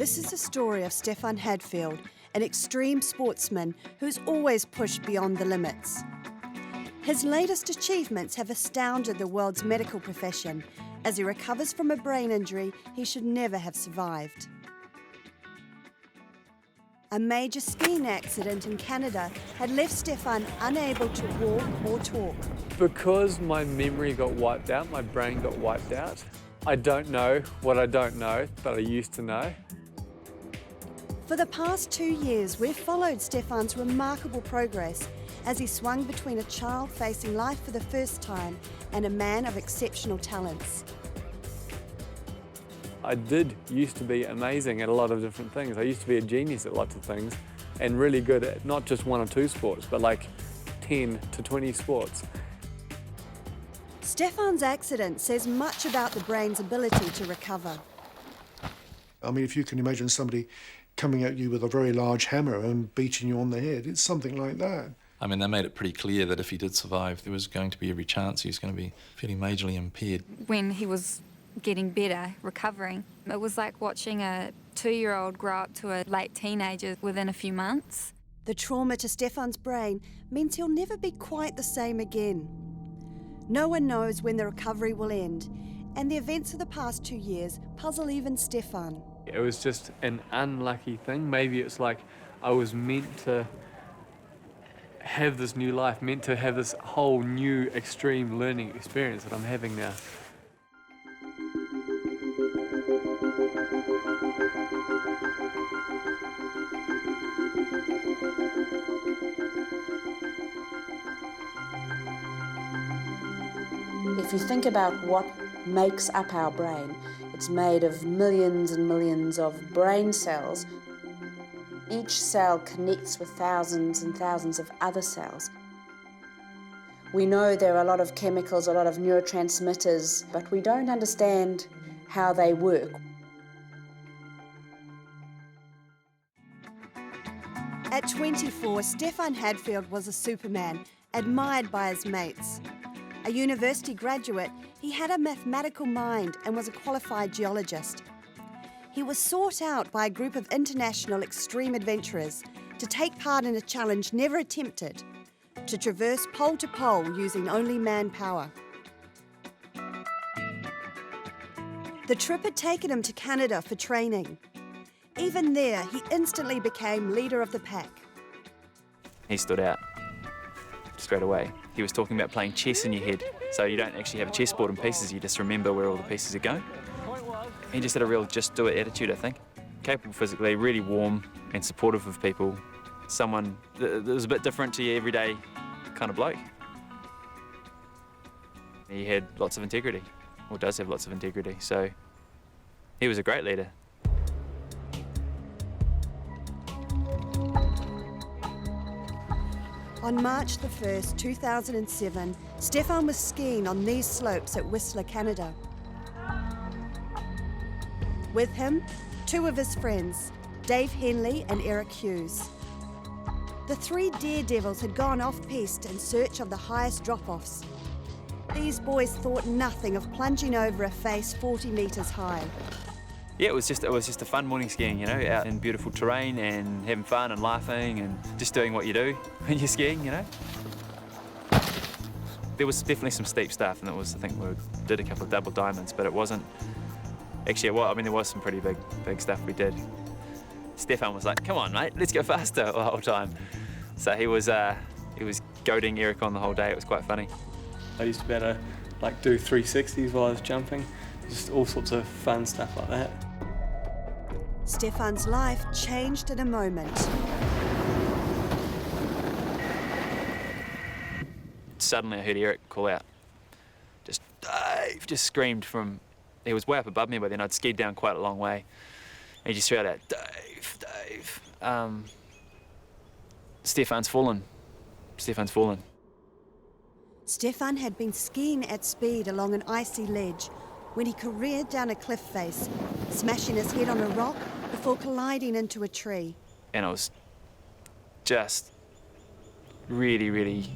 This is the story of Stefan Hadfield, an extreme sportsman who's always pushed beyond the limits. His latest achievements have astounded the world's medical profession as he recovers from a brain injury he should never have survived. A major skiing accident in Canada had left Stefan unable to walk or talk. Because my memory got wiped out, my brain got wiped out, I don't know what I don't know, but I used to know. For the past 2 years, we've followed Stefan's remarkable progress as he swung between a child facing life for the first time and a man of exceptional talents. I did used to be amazing at a lot of different things. I used to be a genius at lots of things and really good at not just 1 or 2 sports, but like 10 to 20 sports. Stefan's accident says much about the brain's ability to recover. I mean, if you can imagine somebody coming at you with a very large hammer and beating you on the head, it's something like that. I mean, they made it pretty clear that if he did survive, there was going to be every chance he was going to be fairly majorly impaired. When he was getting better, recovering, it was like watching a 2-year-old grow up to a late teenager within a few months. The trauma to Stefan's brain means he'll never be quite the same again. No one knows when the recovery will end, and the events of the past 2 years puzzle even Stefan. It was just an unlucky thing. Maybe it's like I was meant to have this new life, meant to have this whole new extreme learning experience that I'm having now. If you think about what makes up our brain, it's made of millions and millions of brain cells. Each cell connects with thousands and thousands of other cells. We know there are a lot of chemicals, a lot of neurotransmitters, but we don't understand how they work. At 24, Stefan Hadfield was a superman, admired by his mates. A university graduate, he had a mathematical mind and was a qualified geologist. He was sought out by a group of international extreme adventurers to take part in a challenge never attempted, to traverse pole to pole using only manpower. The trip had taken him to Canada for training. Even there, he instantly became leader of the pack. He stood out straight away. He was talking about playing chess in your head, so you don't actually have a chessboard in pieces, you just remember where all the pieces are going. He just had a real just-do-it attitude, I think. Capable physically, really warm and supportive of people. Someone that was a bit different to your everyday kind of bloke. He had lots of integrity, or does have lots of integrity, so he was a great leader. On March the 1st, 2007, Stefan was skiing on these slopes at Whistler, Canada. With him, 2 of his friends, Dave Henley and Eric Hughes. The 3 daredevils had gone off-piste in search of the highest drop-offs. These boys thought nothing of plunging over a face 40 metres high. Yeah, it was just a fun morning skiing, you know, out in beautiful terrain and having fun and laughing and just doing what you do when you're skiing, you know. There was definitely some steep stuff, and I think we did a couple of double diamonds, but it wasn't. Actually, well, I mean, there was some pretty big stuff we did. Stefan was like, "Come on, mate, let's go faster," the whole time. So he was goading Eric on the whole day. It was quite funny. I used to be able to do 360s while I was jumping, just all sorts of fun stuff like that. Stefan's life changed in a moment. Suddenly I heard Eric call out, just Dave, just screamed from, he was way up above me, but then I'd skied down quite a long way. And he just threw out, Dave, Dave, Stefan's fallen. Stefan's fallen. Stefan had been skiing at speed along an icy ledge when he careered down a cliff face, smashing his head on a rock before colliding into a tree. And it was just really, really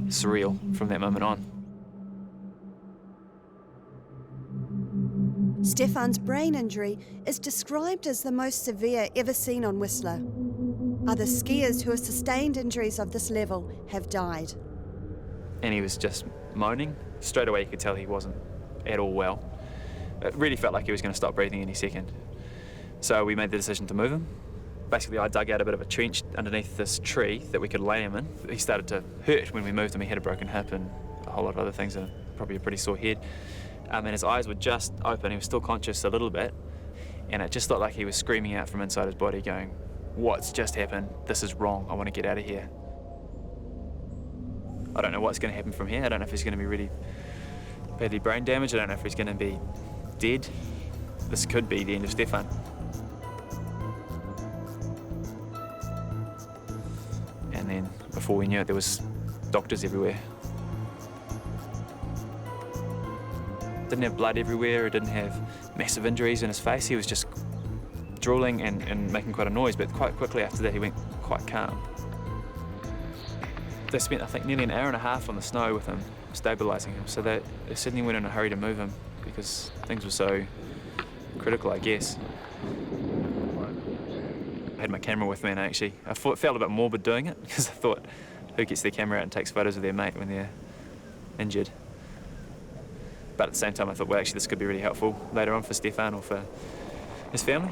surreal from that moment on. Stefan's brain injury is described as the most severe ever seen on Whistler. Other skiers who have sustained injuries of this level have died. And he was just moaning. Straight away you could tell he wasn't at all well. It really felt like he was going to stop breathing any second. So we made the decision to move him. Basically, I dug out a bit of a trench underneath this tree that we could lay him in. He started to hurt when we moved him. He had a broken hip and a whole lot of other things, and probably a pretty sore head. And his eyes were just open. He was still conscious a little bit. And it just looked like he was screaming out from inside his body, going, "What's just happened? This is wrong. I want to get out of here." I don't know what's going to happen from here. I don't know if he's going to be really badly brain damaged. I don't know if he's going to be dead. This could be the end of Stefan. And then before we knew it, there was doctors everywhere. Didn't have blood everywhere, didn't have massive injuries in his face. He was just drooling and making quite a noise, but quite quickly after that he went quite calm. They spent, I think, nearly an hour and a half on the snow with him, stabilising him, so they suddenly went in a hurry to move him because things were so critical, I guess. I had my camera with me, and I felt a bit morbid doing it because I thought, who gets their camera out and takes photos of their mate when they're injured? But at the same time I thought, well, actually this could be really helpful later on for Stefan or for his family.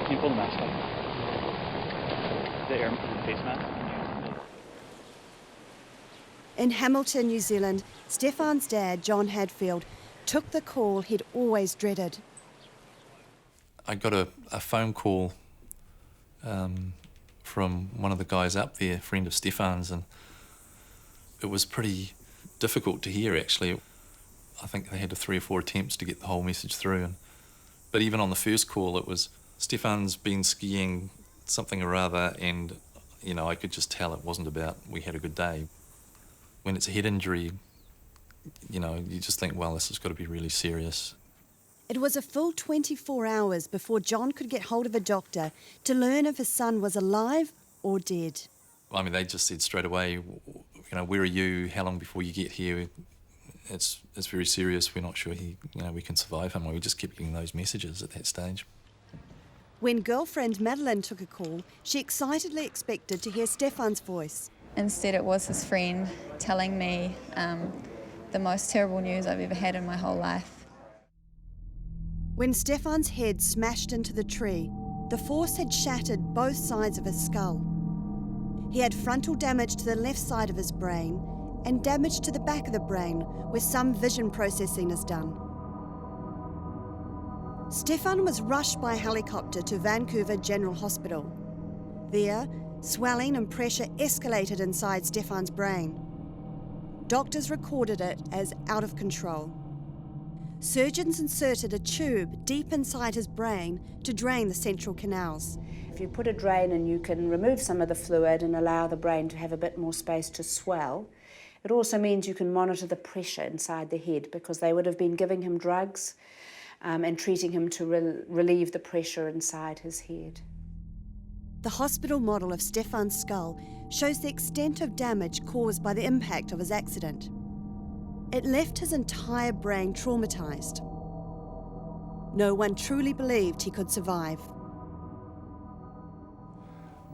Can you pull the mask up? The face mask? In Hamilton, New Zealand, Stefan's dad, John Hadfield, took the call he'd always dreaded. I got a phone call from one of the guys up there, a friend of Stefan's, and it was pretty difficult to hear, actually. I think they had 3 or 4 attempts to get the whole message through. But even on the first call, it was, Stefan's been skiing something or other, and, you know, I could just tell it wasn't about we had a good day. When it's a head injury, you know, you just think, well, this has got to be really serious. It was a full 24 hours before John could get hold of a doctor to learn if his son was alive or dead. I mean, they just said straight away, you know, where are you? How long before you get here? It's very serious. We're not sure we can survive him. We just kept getting those messages at that stage. When girlfriend Madeline took a call, she excitedly expected to hear Stefan's voice. Instead, it was his friend telling me the most terrible news I've ever had in my whole life. When Stefan's head smashed into the tree, the force had shattered both sides of his skull. He had frontal damage to the left side of his brain and damage to the back of the brain, where some vision processing is done. Stefan was rushed by helicopter to Vancouver General Hospital. There, swelling and pressure escalated inside Stefan's brain. Doctors recorded it as out of control. Surgeons inserted a tube deep inside his brain to drain the central canals. If you put a drain in, you can remove some of the fluid and allow the brain to have a bit more space to swell. It also means you can monitor the pressure inside the head, because they would have been giving him drugs and treating him to relieve the pressure inside his head. The hospital model of Stefan's skull shows the extent of damage caused by the impact of his accident. It left his entire brain traumatised. No one truly believed he could survive.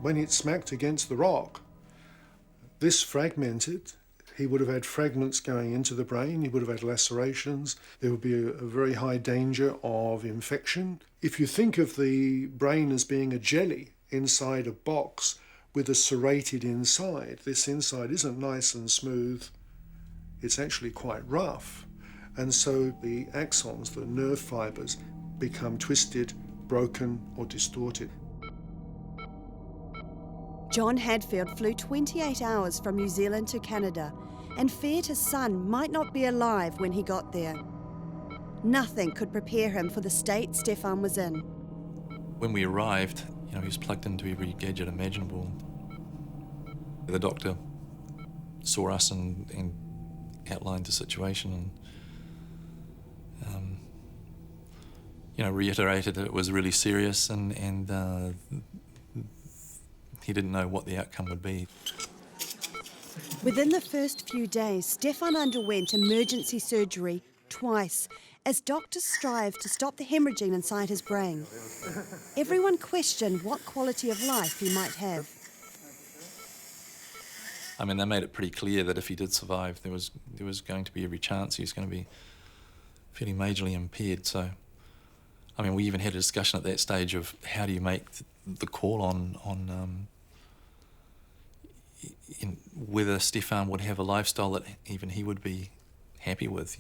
When it smacked against the rock, this fragmented. He would have had fragments going into the brain, he would have had lacerations, there would be a very high danger of infection. If you think of the brain as being a jelly inside a box with a serrated inside, this inside isn't nice and smooth, it's actually quite rough. And so the axons, the nerve fibres, become twisted, broken or distorted. John Hadfield flew 28 hours from New Zealand to Canada and feared his son might not be alive when he got there. Nothing could prepare him for the state Stefan was in. When we arrived, he was plugged into every gadget imaginable. The doctor saw us and outlined the situation, and reiterated that it was really serious and he didn't know what the outcome would be. Within the first few days, Stefan underwent emergency surgery twice as doctors strived to stop the hemorrhaging inside his brain. Everyone questioned what quality of life he might have. I mean, they made it pretty clear that if he did survive, there was going to be every chance he was going to be fairly majorly impaired. So, I mean, we even had a discussion at that stage of how do you make the call on whether Stefan would have a lifestyle that even he would be happy with,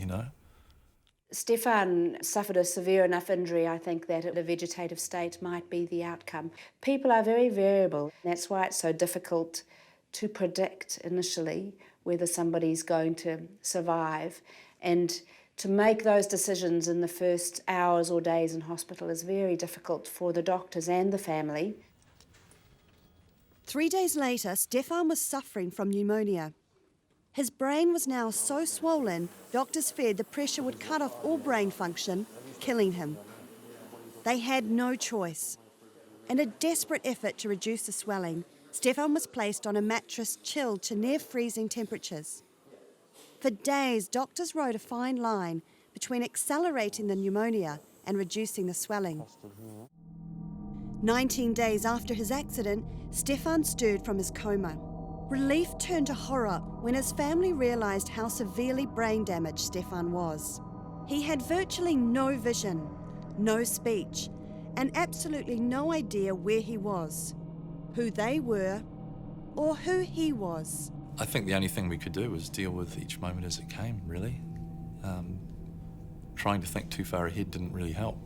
Stefan suffered a severe enough injury, I think, that a vegetative state might be the outcome. People are very variable. That's why it's so difficult to predict initially whether somebody's going to survive. And to make those decisions in the first hours or days in hospital is very difficult for the doctors and the family. 3 days later, Stefan was suffering from pneumonia. His brain was now so swollen, doctors feared the pressure would cut off all brain function, killing him. They had no choice. In a desperate effort to reduce the swelling, Stefan was placed on a mattress chilled to near freezing temperatures. For days, doctors rode a fine line between accelerating the pneumonia and reducing the swelling. 19 days after his accident, Stefan stirred from his coma. Relief turned to horror when his family realised how severely brain damaged Stefan was. He had virtually no vision, no speech, and absolutely no idea where he was, who they were, or who he was. I think the only thing we could do was deal with each moment as it came, really. Trying to think too far ahead didn't really help.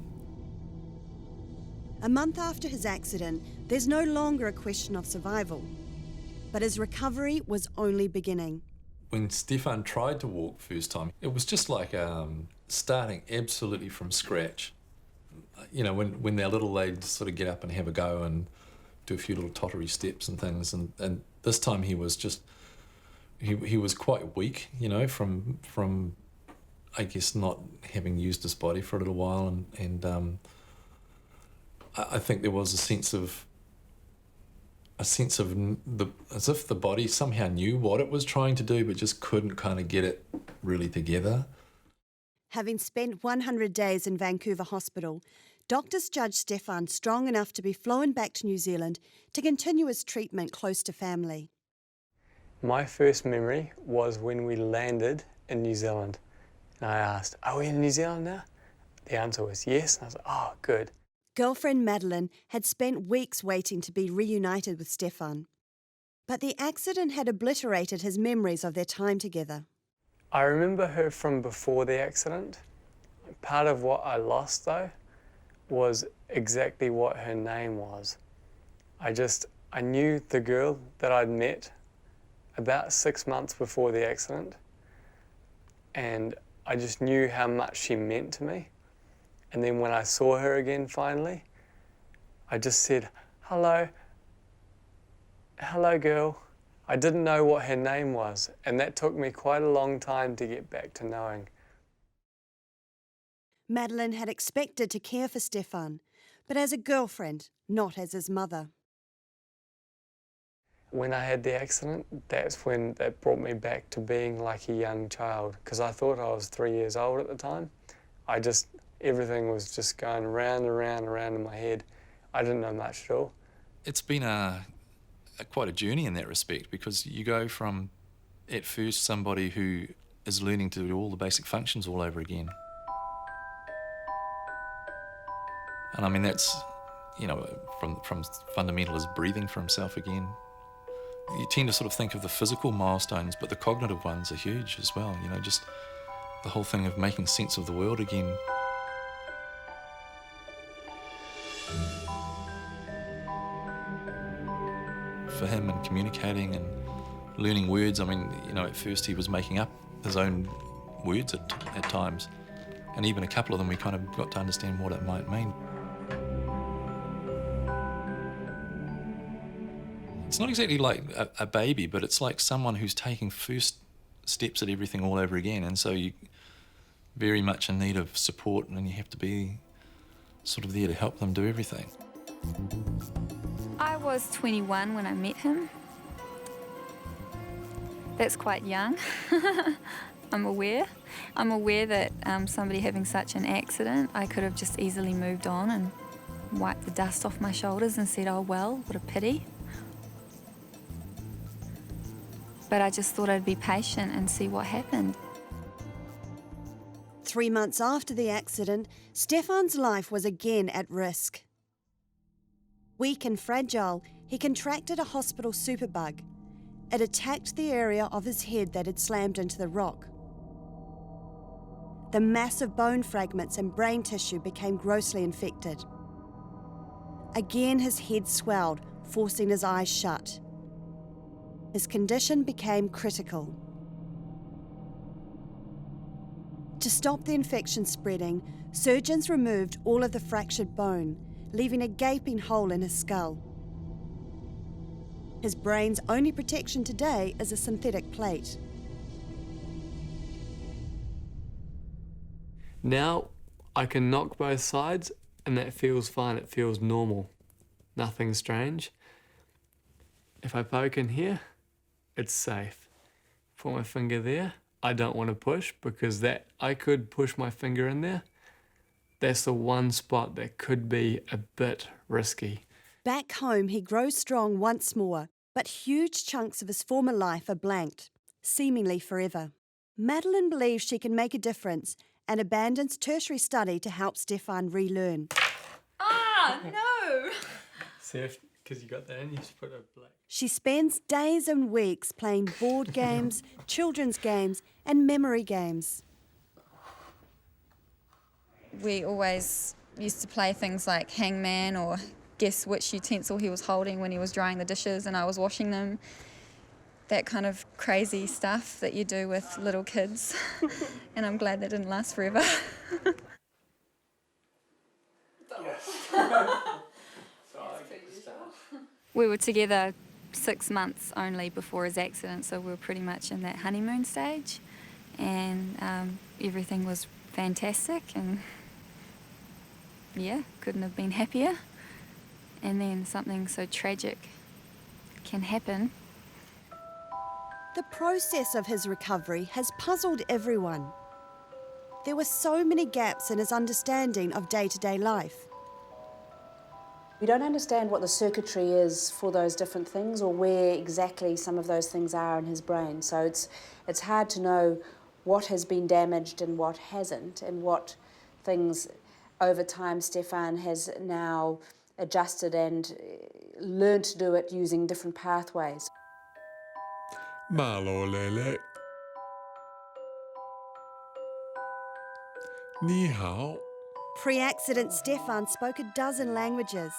A month after his accident, there's no longer a question of survival. But his recovery was only beginning. When Stefan tried to walk first time, it was just like starting absolutely from scratch. When they're little, they'd sort of get up and have a go and do a few little tottery steps and things. And this time he was just, he was quite weak, from I guess not having used his body for a little while. And I think there was a sense of as if the body somehow knew what it was trying to do, but just couldn't kind of get it really together. Having spent 100 days in Vancouver Hospital, doctors judged Stefan strong enough to be flown back to New Zealand to continue his treatment close to family. My first memory was when we landed in New Zealand. And I asked, "Are we in New Zealand now?" The answer was yes. And I was like, "Oh, good." Girlfriend Madeline had spent weeks waiting to be reunited with Stefan. But the accident had obliterated his memories of their time together. I remember her from before the accident. Part of what I lost, though, was exactly what her name was. I knew the girl that I'd met about 6 months before the accident, and I just knew how much she meant to me. And then when I saw her again finally, I just said, "Hello, hello girl." I didn't know what her name was, and that took me quite a long time to get back to knowing. Madeline had expected to care for Stefan, but as a girlfriend, not as his mother. When I had the accident, that's when that brought me back to being like a young child, because I thought I was 3 years old at the time. Everything was just going round and round and round in my head. I didn't know much at all. It's been quite a journey in that respect, because you go from, at first, somebody who is learning to do all the basic functions all over again. And I mean, that's, from fundamental as breathing for himself again. You tend to sort of think of the physical milestones, but the cognitive ones are huge as well, just the whole thing of making sense of the world again. For him, and communicating and learning words, I mean, at first he was making up his own words at times, and even a couple of them we kind of got to understand what it might mean. It's not exactly like a baby, but it's like someone who's taking first steps at everything all over again, and so you're very much in need of support, and you have to be sort of there to help them do everything. I was 21 when I met him. That's quite young. I'm aware. I'm aware that somebody having such an accident, I could have just easily moved on and wiped the dust off my shoulders and said, oh well, what a pity. But I just thought I'd be patient and see what happened. 3 months after the accident, Stefan's life was again at risk. Weak and fragile, he contracted a hospital superbug. It attacked the area of his head that had slammed into the rock. The massive bone fragments and brain tissue became grossly infected. Again, his head swelled, forcing his eyes shut. His condition became critical. To stop the infection spreading, surgeons removed all of the fractured bone, leaving a gaping hole in his skull. His brain's only protection today is a synthetic plate. Now I can knock both sides and that feels fine, it feels normal. Nothing strange. If I poke in here, it's safe. Put my finger there, I don't want to push because I could push my finger in there. That's the one spot that could be a bit risky. Back home, he grows strong once more, but huge chunks of his former life are blanked, seemingly forever. Madeline believes she can make a difference and abandons tertiary study to help Stefan relearn. Ah, no! See, because you got that in, you just put a black. She spends days and weeks playing board games, children's games, and memory games. We always used to play things like hangman or guess which utensil he was holding when he was drying the dishes and I was washing them. That kind of crazy stuff that you do with little kids. And I'm glad that didn't last forever. We were together 6 months only before his accident, so we were pretty much in that honeymoon stage. And everything was fantastic and yeah, couldn't have been happier. And then something so tragic can happen. The process of his recovery has puzzled everyone. There were so many gaps in his understanding of day-to-day life. We don't understand what the circuitry is for those different things or where exactly some of those things are in his brain. So it's hard to know what has been damaged and what hasn't, and what things over time Stefan has now adjusted and learned to do it using different pathways. Malo lele. Ni hao. Pre-accident Stefan spoke a dozen languages.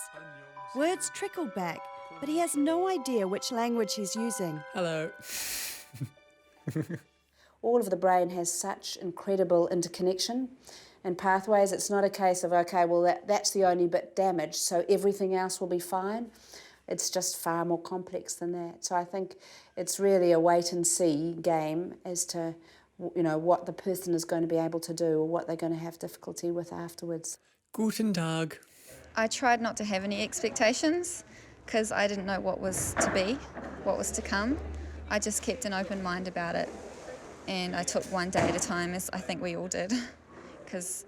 Words trickled back, but he has no idea which language he's using. Hello. All of the brain has such incredible interconnection and pathways. It's not a case of, okay, well, that's the only bit damaged, so everything else will be fine. It's just far more complex than that. So I think it's really a wait-and-see game as to, you know, what the person is going to be able to do or what they're going to have difficulty with afterwards. Guten Tag. I tried not to have any expectations because I didn't know what was to be, what was to come. I just kept an open mind about it. And I took one day at a time, as I think we all did, because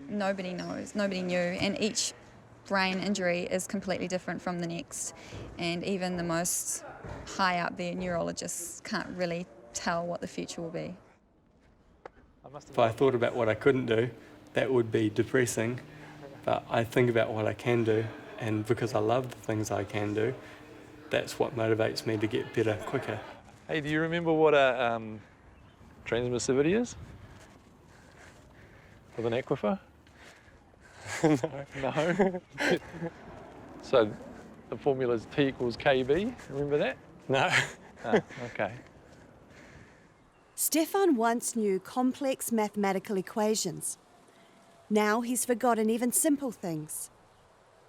nobody knows, nobody knew, and each brain injury is completely different from the next. And even the most high up there neurologists can't really tell what the future will be. If I thought about what I couldn't do, that would be depressing. But I think about what I can do, and because I love the things I can do, that's what motivates me to get better quicker. Hey, do you remember what a transmissivity is? With an aquifer? No. So the formula is T equals KB, remember that? No. Oh, okay. Stefan once knew complex mathematical equations. Now he's forgotten even simple things.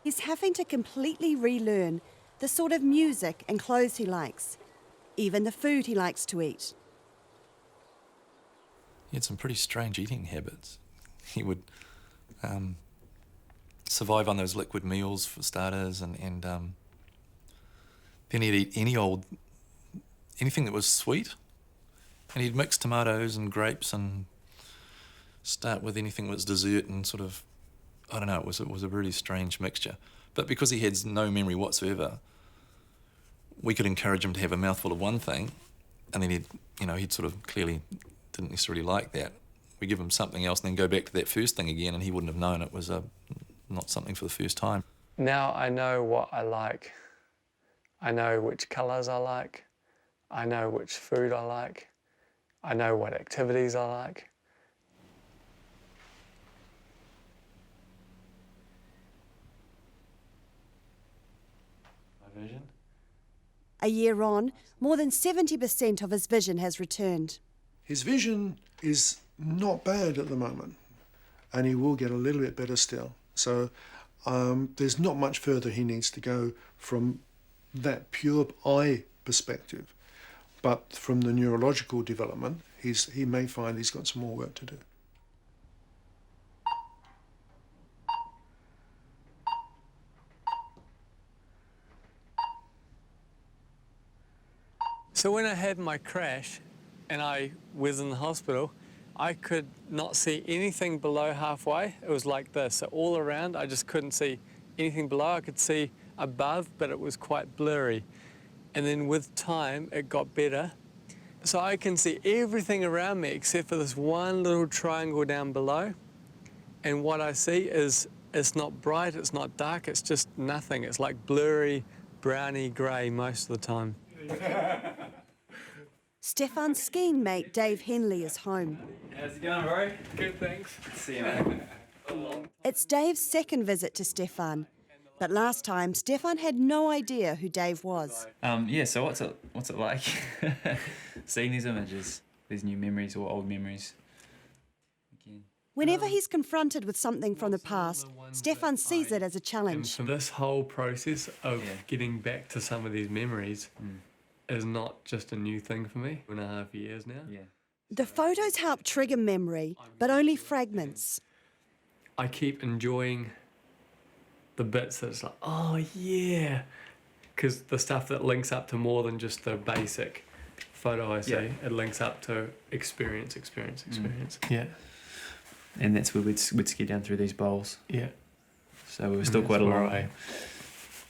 He's having to completely relearn the sort of music and clothes he likes, even the food he likes to eat. He had some pretty strange eating habits. He would survive on those liquid meals for starters, and then he'd eat anything that was sweet, and he'd mix tomatoes and grapes and start with anything that was dessert and sort of, I don't know, it was a really strange mixture. But because he had no memory whatsoever, we could encourage him to have a mouthful of one thing, and then he'd sort of clearly didn't necessarily like that. We give him something else and then go back to that first thing again, and he wouldn't have known it was not something for the first time. Now I know what I like. I know which colours I like. I know which food I like. I know what activities I like. My vision? A year on, more than 70% of his vision has returned. His vision is not bad at the moment, and he will get a little bit better still. So there's not much further he needs to go from that pure eye perspective. But from the neurological development, he may find he's got some more work to do. So when I had my crash and I was in the hospital, I could not see anything below halfway. It was like this. So all around, I just couldn't see anything below. I could see above, but it was quite blurry. And then with time, it got better. So I can see everything around me except for this one little triangle down below. And what I see is, it's not bright, it's not dark, it's just nothing. It's like blurry, browny grey most of the time. Stefan's skiing mate Dave Henley is home. How's it going, bro? Good, thanks. See you, mate. It's Dave's second visit to Stefan, but last time Stefan had no idea who Dave was. Yeah, so what's it like seeing these images, these new memories or old memories? Again. Whenever he's confronted with something from the past, Stefan sees it as a And challenge. so this whole process of getting back to some of these memories is not just a new thing for me. 2.5 years now. Yeah. The photos help trigger memory, but only fragments. I keep enjoying the bits that's like, oh yeah, because the stuff that links up to more than just the basic photo I see, it links up to experience. Yeah. And that's where we'd ski down through these bowls. Yeah. So we were still quite a long way.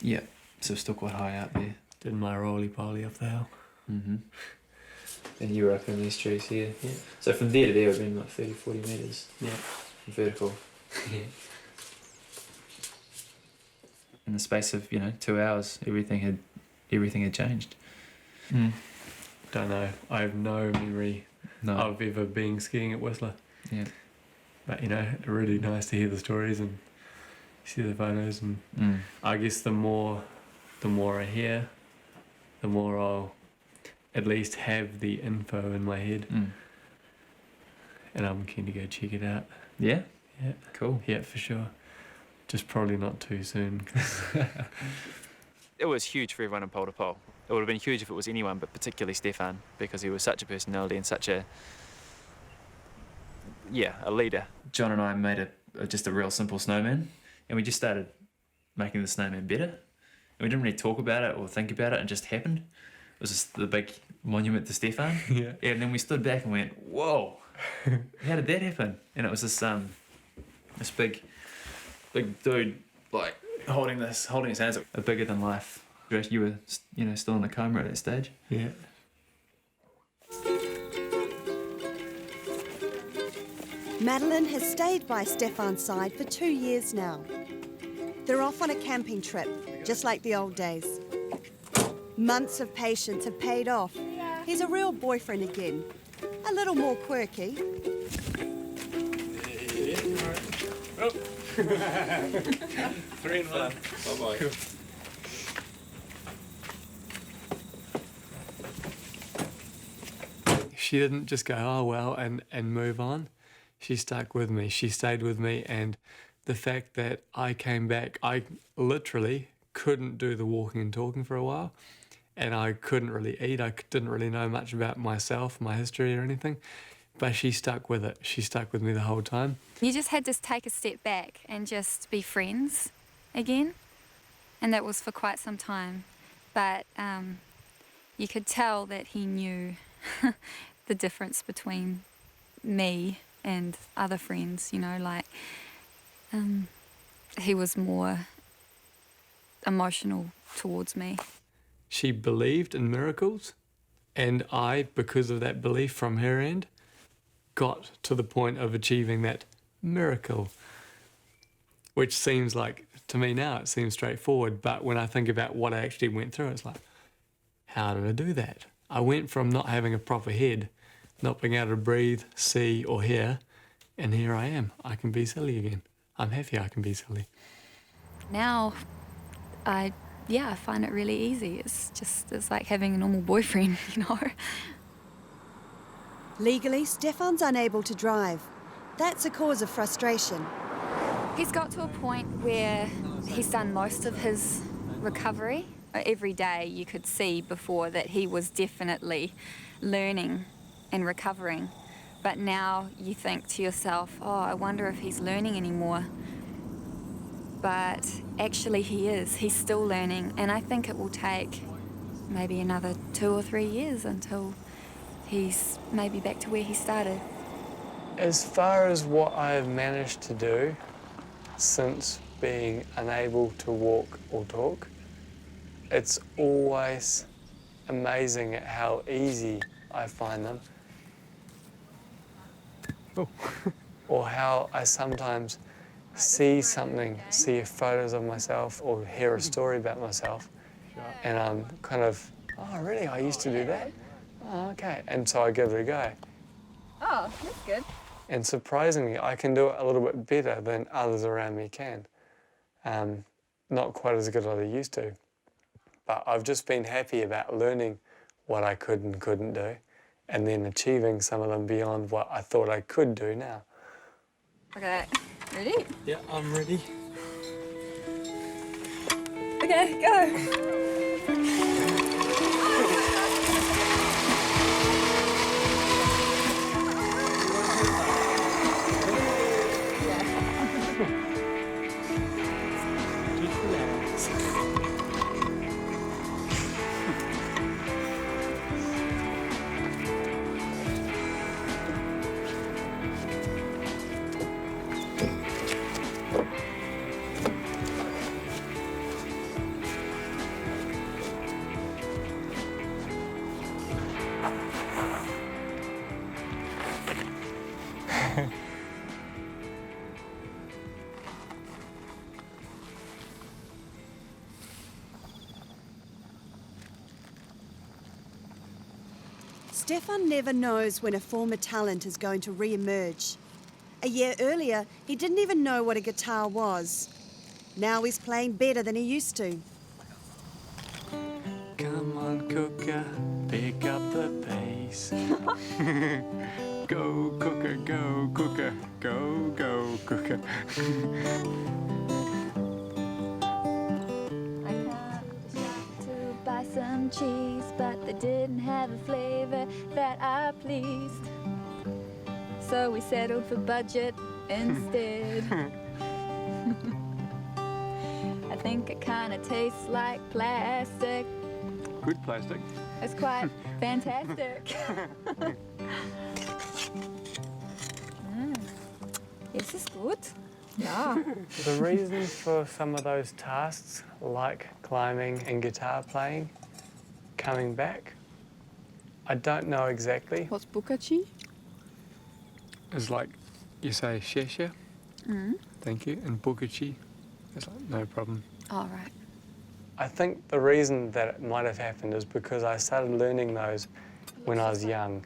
Yeah, so we're still quite high up there. Did my roly-poly up the hill. Mm-hmm. And you were up in these trees here. Yeah. So from there to there would have been like 30, 40 metres. Yeah. Vertical. Yeah. In the space of 2 hours, everything had changed. Don't know. I have no memory of ever being skiing at Whistler. Yeah. But really nice to hear the stories and see the photos, and I guess the more I hear, the more I'll at least have the info in my head. And I'm keen to go check it out. Yeah? Yeah. Cool. Yeah, for sure. Just probably not too soon. It was huge for everyone in Pole to Pole. It would have been huge if it was anyone, but particularly Stefan, because he was such a personality and such a leader. John and I made just a real simple snowman, and we just started making the snowman better. And we didn't really talk about it or think about it, it just happened. It was just the big monument to Stefan. Yeah. And then we stood back and went, whoa, how did that happen? And it was this big dude, like, holding his hands up, bigger than life. You were, still in the coma at that stage. Yeah. Madeline has stayed by Stefan's side for 2 years now. They're off on a camping trip, just like the old days. Months of patience have paid off. He's a real boyfriend again, a little more quirky. 3 and 1. Bye-bye. Cool. She didn't just go, oh well, and move on. She stuck with me. She stayed with me, and the fact that I came back, I literally couldn't do the walking and talking for a while, and I couldn't really eat. I didn't really know much about myself, my history or anything. But she stuck with it. She stuck with me the whole time. You just had to take a step back and just be friends again. And that was for quite some time. But you could tell that he knew the difference between me and other friends, you know, like he was more emotional towards me. She believed in miracles, and I, because of that belief from her end, got to the point of achieving that miracle, which seems like, to me now, it seems straightforward, but when I think about what I actually went through, it's like, how did I do that? I went from not having a proper head, not being able to breathe, see or hear, and here I am. I can be silly again. I'm happy I can be silly. Now, I find it really easy. It's like having a normal boyfriend, you know. Legally, Stefan's unable to drive. That's a cause of frustration. He's got to a point where he's done most of his recovery. Every day you could see before that he was definitely learning and recovering. But now you think to yourself, oh, I wonder if he's learning anymore. But actually he is. He's still learning. And I think it will take maybe another 2 or 3 years until he's maybe back to where he started. As far as what I've managed to do since being unable to walk or talk, it's always amazing at how easy I find them. Oh. Or how I sometimes see something, see photos of myself or hear a story about myself, and I'm kind of, oh really, I used to do that? Oh, okay. And so I give it a go. Oh, that's good. And surprisingly, I can do it a little bit better than others around me can. Not quite as good as I used to. But I've just been happy about learning what I could and couldn't do, and then achieving some of them beyond what I thought I could do now. Okay, ready? Yeah, I'm ready. Okay, go. Stefan never knows when a former talent is going to re-emerge. A year earlier, he didn't even know what a guitar was. Now he's playing better than he used to. Come on, cooker, pick up the pace. Go, cooker, go, cooker, go, go, cooker. Buy some cheese, but they didn't have a flavor that I pleased. So we settled for budget instead. I think it kind of tastes like plastic. Good plastic. It's quite fantastic. This is good. Yeah. The reason for some of those tasks, like climbing and guitar playing, coming back, I don't know exactly. What's bukachi? It's like you say shesha, thank you, and bukachi, it's like no problem. All right. I think the reason that it might have happened is because I started learning those when I was young.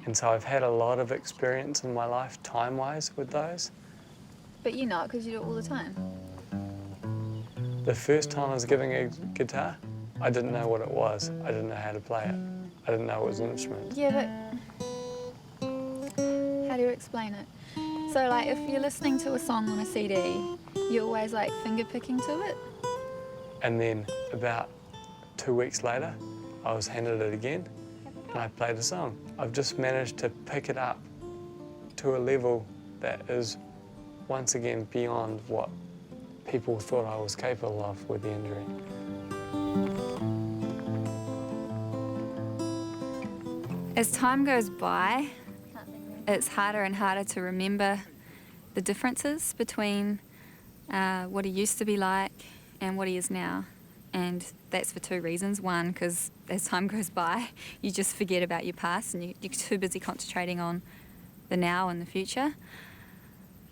And so I've had a lot of experience in my life, time-wise, with those. But you're not, because you do it all the time. The first time I was given a guitar, I didn't know what it was. I didn't know how to play it. I didn't know it was an instrument. Yeah, but how do you explain it? So, like, if you're listening to a song on a CD, you're always, like, finger-picking to it? And then about 2 weeks later, I was handed it again, and I played a song. I've just managed to pick it up to a level that is once again beyond what people thought I was capable of with the injury. As time goes by, it's harder and harder to remember the differences between what he used to be like and what he is now. And that's for two reasons. One, because as time goes by, you just forget about your past and you're too busy concentrating on the now and the future.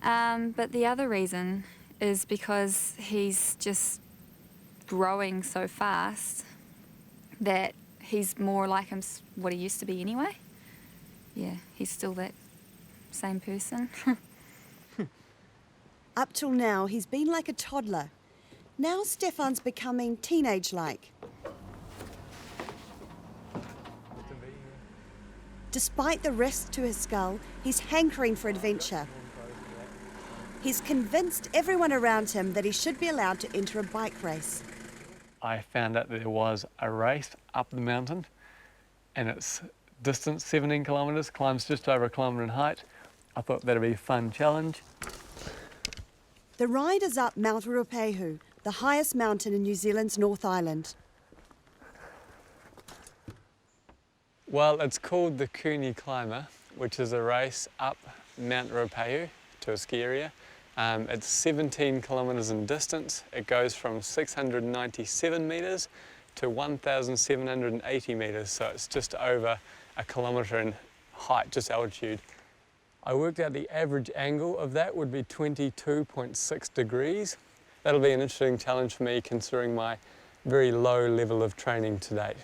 But the other reason is because he's just growing so fast that he's more like what he used to be anyway. Yeah, he's still that same person. Up till now, he's been like a toddler. Now Stefan's becoming teenage-like. Despite the risk to his skull, he's hankering for adventure. He's convinced everyone around him that he should be allowed to enter a bike race. I found out that there was a race up the mountain, and it's distance 17 kilometres, climbs just over a kilometre in height. I thought that'd be a fun challenge. The ride is up Mount Ruapehu, the highest mountain in New Zealand's North Island. Well, it's called the Cooney Climber, which is a race up Mount Ruapehu to a ski area. It's 17 kilometres in distance. It goes from 697 metres to 1,780 metres, so it's just over a kilometre in height, just altitude. I worked out the average angle of that would be 22.6 degrees. That'll be an interesting challenge for me considering my very low level of training to date.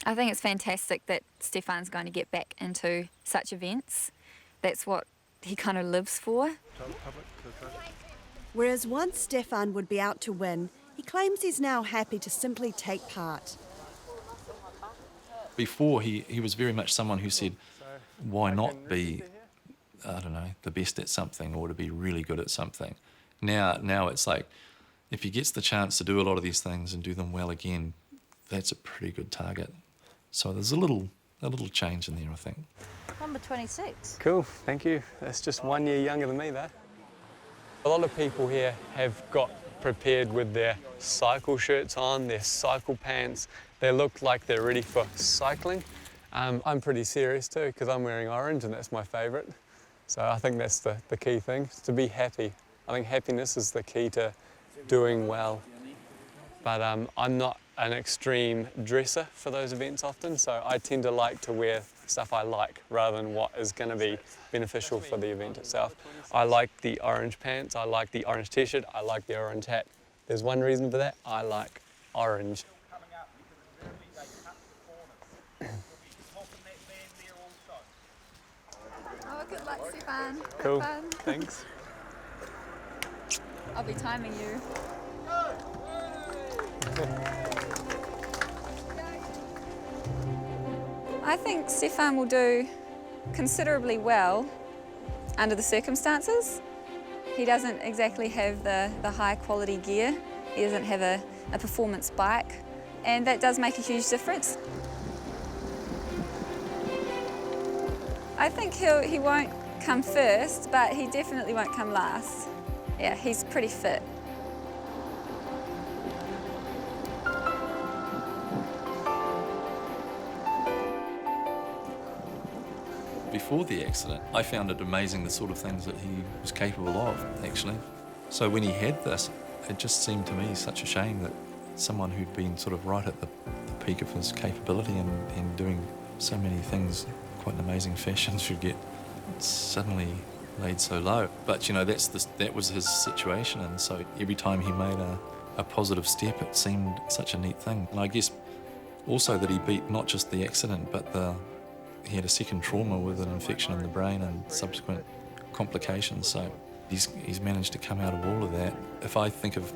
I think it's fantastic that Stefan's going to get back into such events. That's what he kind of lives for. Whereas once Stefan would be out to win, he claims he's now happy to simply take part. Before, he was very much someone who said, why not be, I don't know, the best at something or to be really good at something. Now it's like, if he gets the chance to do a lot of these things and do them well again, that's a pretty good target. So there's a little change in there, I think. Number 26. Cool, thank you. That's just 1 year younger than me, though. A lot of people here have got prepared with their cycle shirts on, their cycle pants. They look like they're ready for cycling. I'm pretty serious too, because I'm wearing orange and that's my favourite. So I think that's the key thing, is to be happy. I think happiness is the key to doing well. But I'm not an extreme dresser for those events often, so I tend to like to wear stuff I like rather than what is going to be beneficial for the event itself. I like the orange pants, I like the orange t-shirt, I like the orange hat. There's one reason for that, I like orange. Oh, good luck, Stefan. Cool, Have fun. thanks. I'll be timing you. I think Stefan will do considerably well under the circumstances. He doesn't exactly have the high quality gear. He doesn't have a performance bike, and that does make a huge difference. I think he won't come first, but he definitely won't come last. Yeah, he's pretty fit. Before the accident, I found it amazing the sort of things that he was capable of, actually. So when he had this, it just seemed to me such a shame that someone who'd been sort of right at the peak of his capability and doing so many things in quite an amazing fashion should get suddenly laid so low. But you know, that was his situation, and so every time he made a positive step, it seemed such a neat thing. And I guess also that he beat not just the accident, but he had a second trauma with an infection in the brain and subsequent complications. So he's managed to come out of all of that. If I think of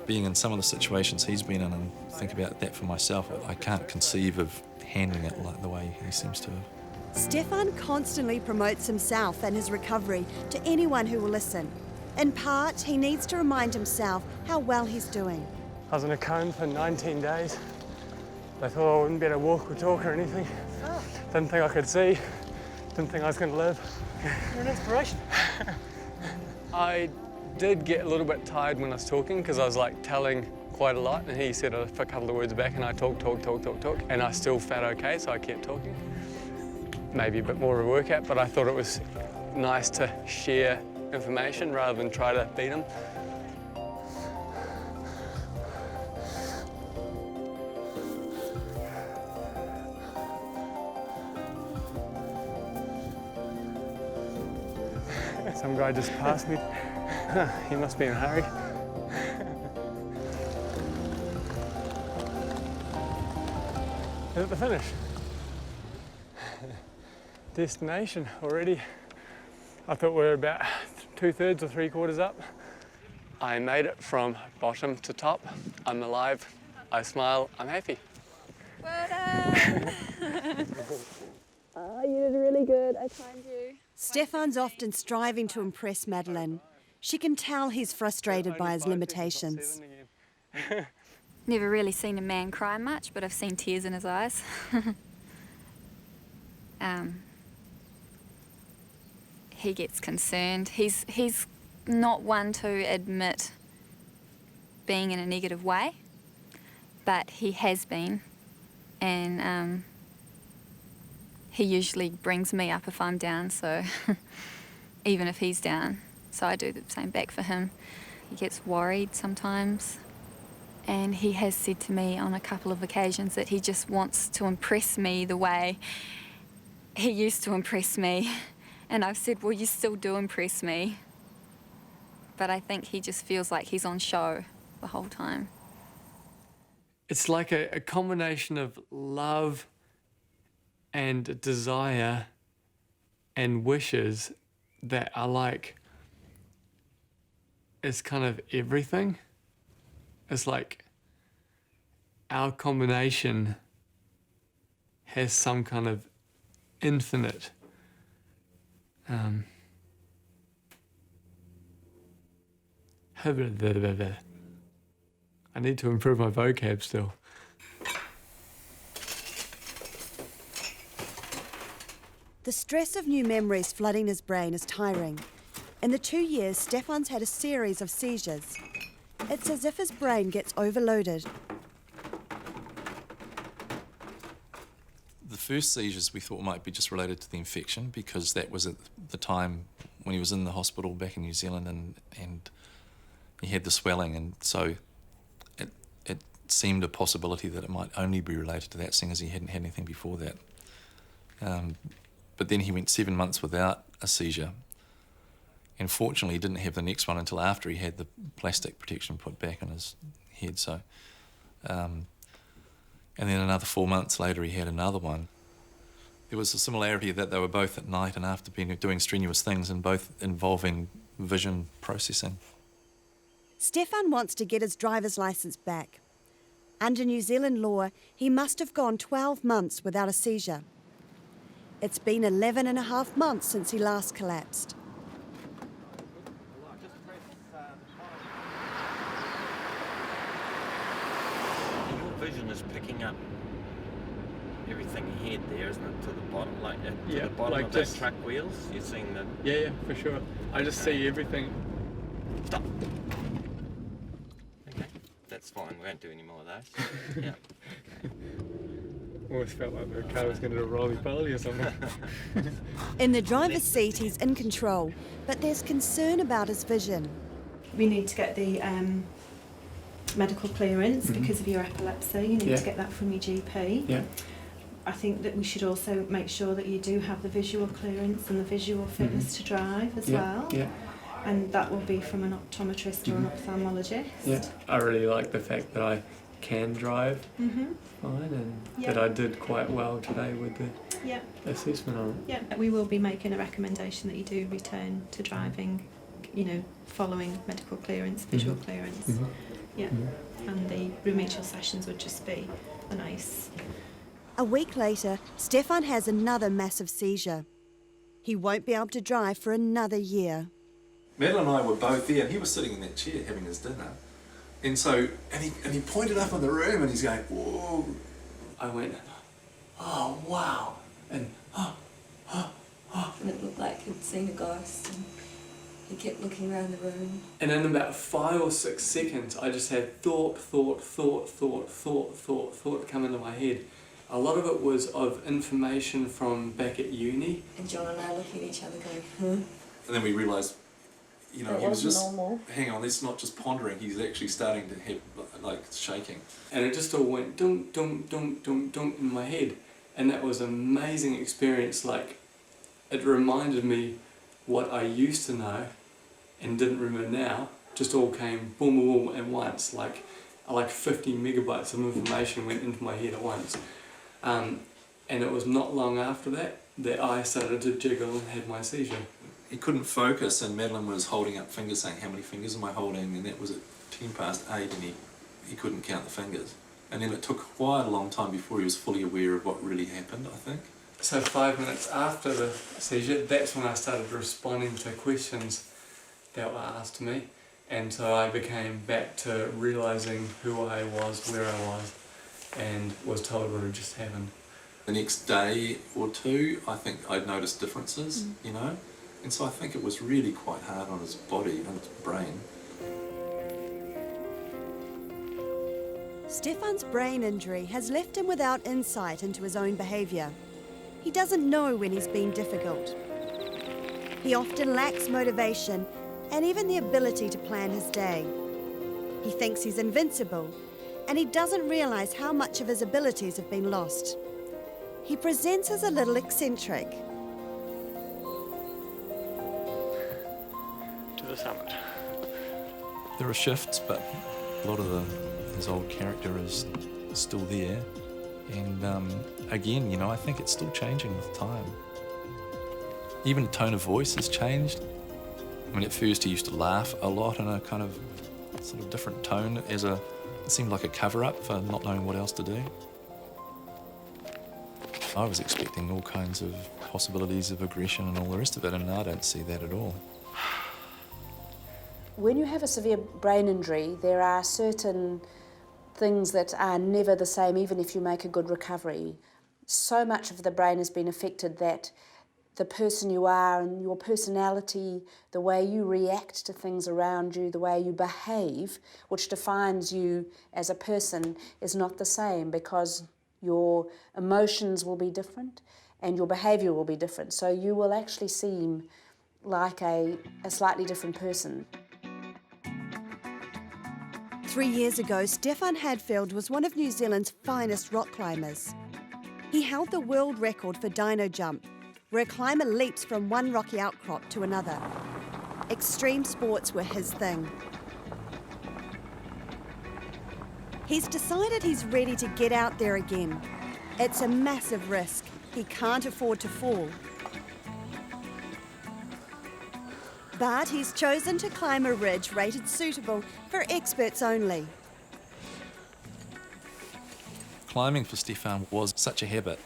being in some of the situations he's been in and think about that for myself, I can't conceive of handling it like the way he seems to have. Stefan constantly promotes himself and his recovery to anyone who will listen. In part, he needs to remind himself how well he's doing. I was in a coma for 19 days. They thought I wouldn't be able to walk or talk or anything. Didn't think I could see, didn't think I was going to live. You're an inspiration. I did get a little bit tired when I was talking because I was like telling quite a lot, and he said a couple of words back and I talk, and I still felt okay, so I kept talking. Maybe a bit more of a workout, but I thought it was nice to share information rather than try to beat him. Some guy just passed me. He must be in a hurry. At the finish. Destination already. I thought we were about 2/3 or 3/4 up. I made it from bottom to top. I'm alive. I smile. I'm happy. Well done! Oh, you did really good. I timed you. Stefan's often striving to impress Madeline. She can tell he's frustrated by his limitations. Never really seen a man cry much, but I've seen tears in his eyes. He gets concerned. He's not one to admit being in a negative way, but he has been, and he usually brings me up if I'm down, so even if he's down. So I do the same back for him. He gets worried sometimes, and he has said to me on a couple of occasions that he just wants to impress me the way he used to impress me. And I've said, well, you still do impress me. But I think he just feels like he's on show the whole time. It's like a combination of love and desire and wishes that are like, it's kind of everything. It's like our combination has some kind of infinite I need to improve my vocab still. The stress of new memories flooding his brain is tiring. In the 2 years, Stefan's had a series of seizures. It's as if his brain gets overloaded. The first seizures we thought might be just related to the infection, because that was at the time when he was in the hospital back in New Zealand, and he had the swelling, and so it seemed a possibility that it might only be related to that, seeing as he hadn't had anything before that. But then he went 7 months without a seizure, and fortunately he didn't have the next one until after he had the plastic protection put back on his head. So, and then another 4 months later he had another one. There was a similarity that they were both at night and after doing strenuous things, and both involving vision processing. Stefan wants to get his driver's licence back. Under New Zealand law, he must have gone 12 months without a seizure. It's been 11.5 months since he last collapsed. Your vision is picking up everything ahead there, isn't it, to the bottom, like to the bottom like of just, that truck wheels? You're seeing the... Yeah, for sure. I just see everything. Stop. Okay, that's fine. We won't do any more of those. Yeah. Okay. Always felt like the car was going to do a roly-poly or something. In the driver's seat, he's in control, but there's concern about his vision. We need to get the medical clearance because of your epilepsy. You need to get that from your GP. Yeah. I think that we should also make sure that you do have the visual clearance and the visual fitness to drive as well. Yeah. And that will be from an optometrist or an ophthalmologist. Yeah. I really like the fact that I can drive fine, and that I did quite well today with the assessment on it. Yeah. We will be making a recommendation that you do return to driving, following medical clearance, visual clearance. And the remedial sessions would just be a nice... A week later, Stefan has another massive seizure. He won't be able to drive for another year. Madeline and I were both there, and he was sitting in that chair having his dinner. And so, and he pointed up in the room, and he's going, whoa. I went, oh, wow. And, And it looked like he'd seen a ghost, and he kept looking around the room. And in about 5 or 6 seconds, I just had thought come into my head. A lot of it was of information from back at uni. And John and I looking at each other going, huh? And then we realised, you know, That he was just, normal. hang on, that's not just pondering, he's actually starting to have, like, shaking. And it just all went dunk, dunk, dunk, dunk, dunk in my head. And that was an amazing experience. Like, it reminded me what I used to know and didn't remember now. Just all came boom, boom, boom at once. Like 50 megabytes of information went into my head at once. And it was not long after that I started to jiggle and had my seizure. He couldn't focus, and Madeline was holding up fingers saying, how many fingers am I holding? And that was at 8:10, and he couldn't count the fingers. And then it took quite a long time before he was fully aware of what really happened, I think. So 5 minutes after the seizure, that's when I started responding to questions that were asked to me. And so I became back to realising who I was, where I was, and was told what had just happened. The next day or two, I think I'd noticed differences, you know? And so I think it was really quite hard on his body and his brain. Stefan's brain injury has left him without insight into his own behaviour. He doesn't know when he's been difficult. He often lacks motivation and even the ability to plan his day. He thinks he's invincible, and he doesn't realise how much of his abilities have been lost. He presents as a little eccentric. To the summit. There are shifts, but a lot of his old character is still there. And again, you know, I think it's still changing with time. Even tone of voice has changed. I mean, at first he used to laugh a lot in a kind of sort of different tone it seemed like a cover-up for not knowing what else to do. I was expecting all kinds of possibilities of aggression and all the rest of it, and I don't see that at all. When you have a severe brain injury, there are certain things that are never the same, even if you make a good recovery. So much of the brain has been affected that the person you are and your personality, the way you react to things around you, the way you behave, which defines you as a person, is not the same, because your emotions will be different and your behaviour will be different. So you will actually seem like a slightly different person. 3 years ago, Stefan Hadfield was one of New Zealand's finest rock climbers. He held the world record for dino jump, where a climber leaps from one rocky outcrop to another. Extreme sports were his thing. He's decided he's ready to get out there again. It's a massive risk. He can't afford to fall. But he's chosen to climb a ridge rated suitable for experts only. Climbing for Stefan was such a habit,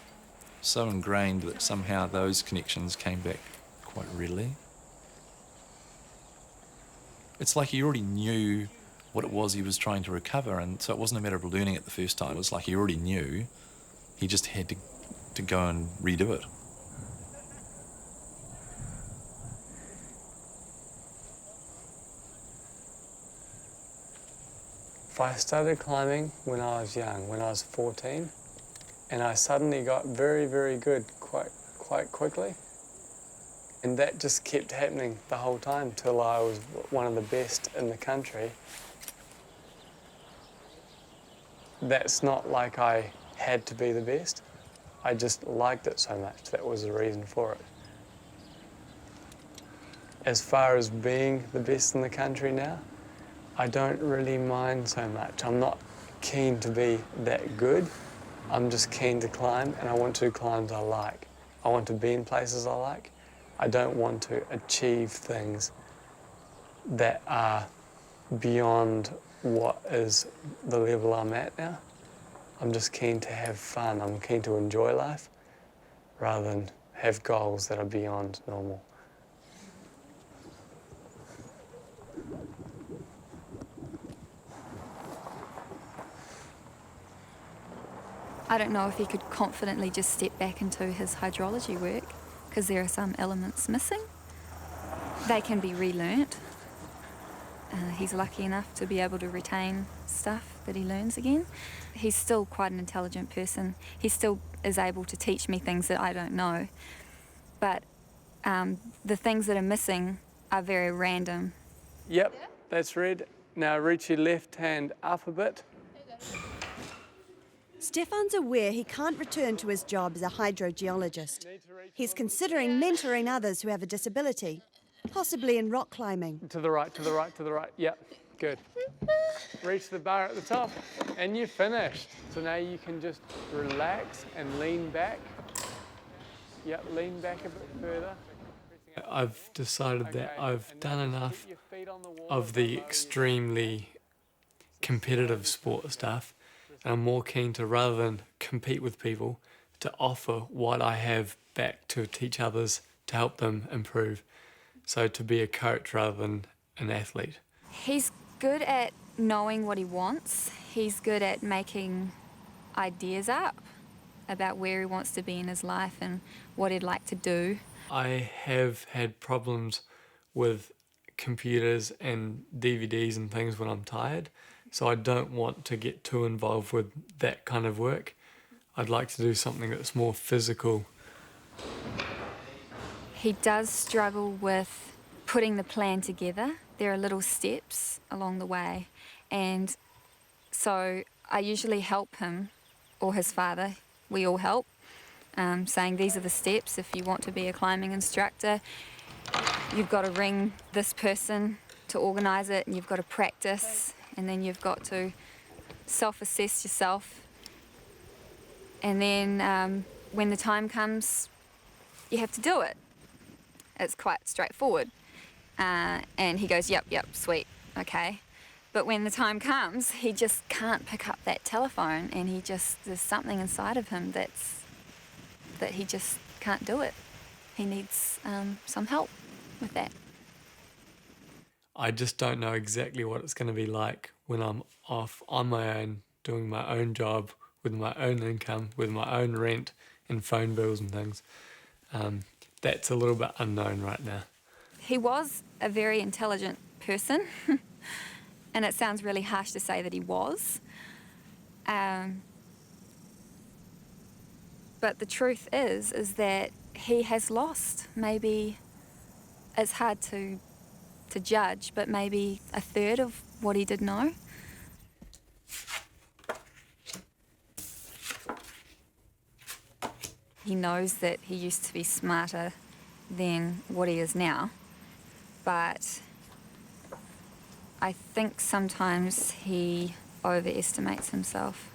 so ingrained that somehow those connections came back quite readily. It's like he already knew what it was he was trying to recover, and so it wasn't a matter of learning it the first time. It was like he already knew. He just had to go and redo it. I started climbing when I was young, when I was 14, and I suddenly got very, very good quite quickly. And that just kept happening the whole time till I was one of the best in the country. That's not like I had to be the best. I just liked it so much. That was the reason for it. As far as being the best in the country now, I don't really mind so much. I'm not keen to be that good. I'm just keen to climb, and I want to climb I like. I want to be in places I like. I don't want to achieve things that are beyond what is the level I'm at now. I'm just keen to have fun. I'm keen to enjoy life rather than have goals that are beyond normal. I don't know if he could confidently just step back into his hydrology work because there are some elements missing. They can be relearnt. He's lucky enough to be able to retain stuff that he learns again. He's still quite an intelligent person. He still is able to teach me things that I don't know. But the things that are missing are very random. Yep, that's red. Now reach your left hand up a bit. Stefan's aware he can't return to his job as a hydrogeologist. He's considering mentoring others who have a disability, possibly in rock climbing. To the right, to the right, to the right. Yep, good. Reach the bar at the top, and you're finished. So now you can just relax and lean back. Yep, lean back a bit further. I've decided that I've done enough of the extremely competitive sport stuff, and I'm more keen to, rather than compete with people, to offer what I have back to teach others to help them improve. So to be a coach rather than an athlete. He's good at knowing what he wants. He's good at making ideas up about where he wants to be in his life and what he'd like to do. I have had problems with computers and DVDs and things when I'm tired, so I don't want to get too involved with that kind of work. I'd like to do something that's more physical. He does struggle with putting the plan together. There are little steps along the way, and so I usually help him, or his father, we all help, saying these are the steps. If you want to be a climbing instructor, you've got to ring this person to organise it, and you've got to practice, and then you've got to self-assess yourself. And then when the time comes, you have to do it. It's quite straightforward. And he goes, yep, sweet, okay. But when the time comes, he just can't pick up that telephone, and there's something inside of him that he just can't do it. He needs some help with that. I just don't know exactly what it's going to be like when I'm off on my own, doing my own job, with my own income, with my own rent and phone bills and things. That's a little bit unknown right now. He was a very intelligent person, and it sounds really harsh to say that he was. But the truth is that he has lost. Maybe it's hard to judge, but maybe a third of what he did know. He knows that he used to be smarter than what he is now, but I think sometimes he overestimates himself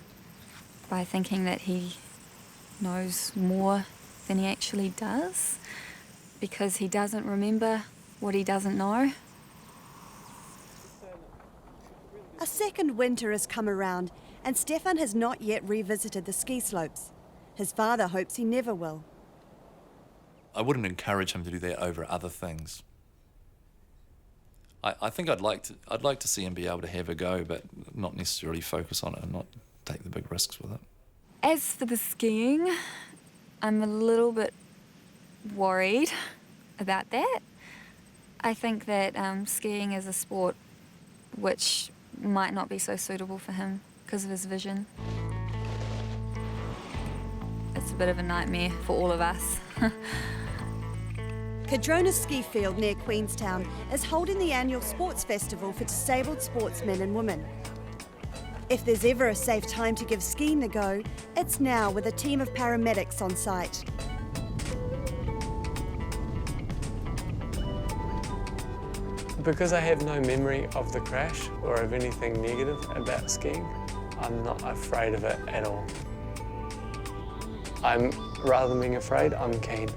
by thinking that he knows more than he actually does, because he doesn't remember what he doesn't know. A second winter has come around, and Stefan has not yet revisited the ski slopes. His father hopes he never will. I wouldn't encourage him to do that over other things. I think I'd like to see him be able to have a go, but not necessarily focus on it and not take the big risks with it. As for the skiing, I'm a little bit worried about that. I think that skiing is a sport which might not be so suitable for him because of his vision. It's a bit of a nightmare for all of us. Cadrona Ski Field near Queenstown is holding the annual sports festival for disabled sportsmen and women. If there's ever a safe time to give skiing a go, it's now with a team of paramedics on site. Because I have no memory of the crash or of anything negative about skiing, I'm not afraid of it at all. Rather than being afraid, I'm keen.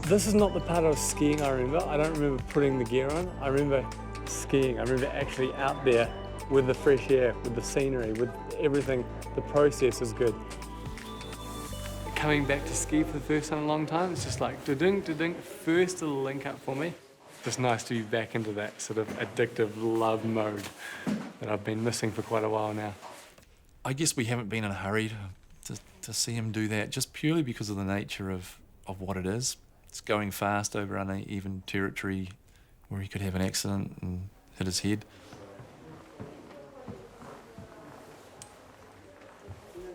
This is not the part of skiing I remember. I don't remember putting the gear on. I remember skiing. I remember actually out there with the fresh air, with the scenery, with everything. The process is good. Coming back to ski for the first time in a long time, it's just like da-ding, da-ding. First little link up for me, just nice to be back into that sort of addictive love mode that I've been missing for quite a while now. I guess we haven't been in a hurry to see him do that, just purely because of the nature of what it is. It's going fast over uneven territory where he could have an accident and hit his head.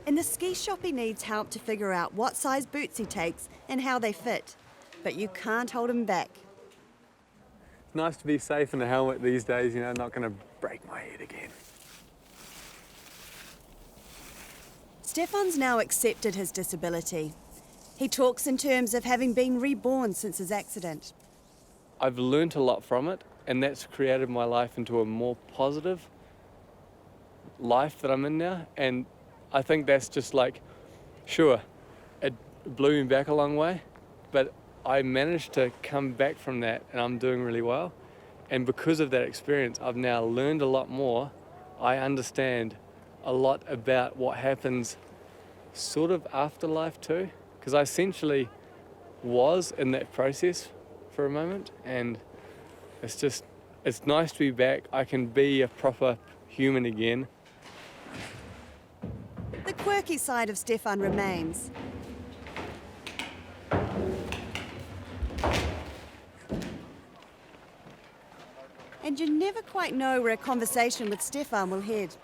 In the ski shop, he needs help to figure out what size boots he takes and how they fit. But you can't hold him back. It's nice to be safe in a helmet these days, you know, not going to break my head again. Stefan's now accepted his disability. He talks in terms of having been reborn since his accident. I've learnt a lot from it, and that's created my life into a more positive life that I'm in now. And I think that's just like, sure, it blew me back a long way, but I managed to come back from that and I'm doing really well. And because of that experience, I've now learned a lot more. I understand a lot about what happens sort of after life too, because I essentially was in that process for a moment, and it's nice to be back. I can be a proper human again. The quirky side of Stefan remains. And you never quite know where a conversation with Stefan will head.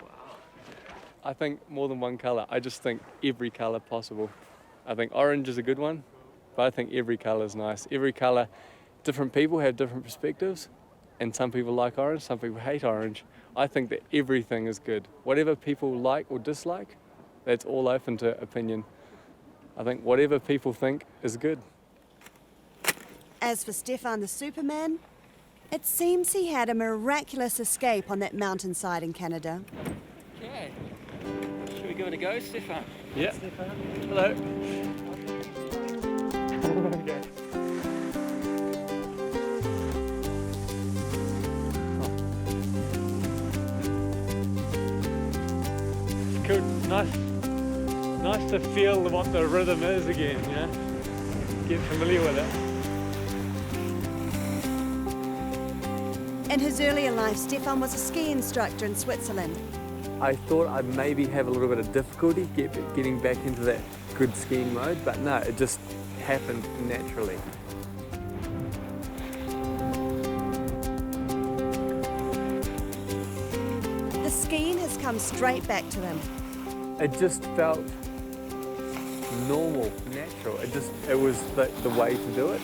I think more than one colour. I just think every colour possible. I think orange is a good one, but I think every colour is nice. Every colour, different people have different perspectives, and some people like orange, some people hate orange. I think that everything is good. Whatever people like or dislike, that's all open to opinion. I think whatever people think is good. As for Stefan the Superman, it seems he had a miraculous escape on that mountainside in Canada. Okay. Should we give it a go, Stefan? Yeah. Stefan. Hello. Okay. Cool. Nice to feel what the rhythm is again, you know? Get familiar with it. In his earlier life, Stefan was a ski instructor in Switzerland. I thought I'd maybe have a little bit of difficulty getting back into that good skiing mode, but no, it just happened naturally. The skiing has come straight back to him. It just felt normal, natural. It was the way to do it,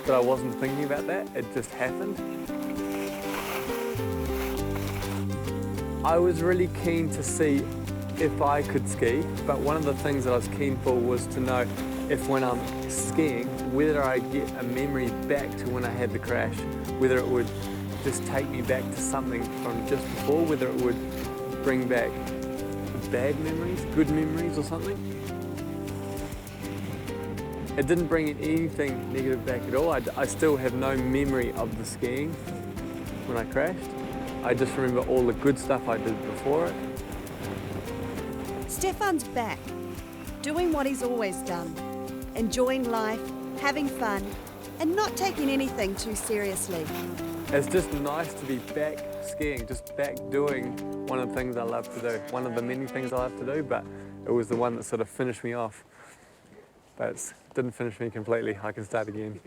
but I wasn't thinking about that. It just happened. I was really keen to see if I could ski, but one of the things that I was keen for was to know if when I'm skiing, whether I get a memory back to when I had the crash, whether it would just take me back to something from just before, whether it would bring back bad memories, good memories or something. It didn't bring anything negative back at all. I still have no memory of the skiing when I crashed. I just remember all the good stuff I did before it. Stefan's back, doing what he's always done, enjoying life, having fun, and not taking anything too seriously. It's just nice to be back skiing, just back doing one of the things I love to do, one of the many things I love to do, but it was the one that sort of finished me off. But it didn't finish me completely. I can start again.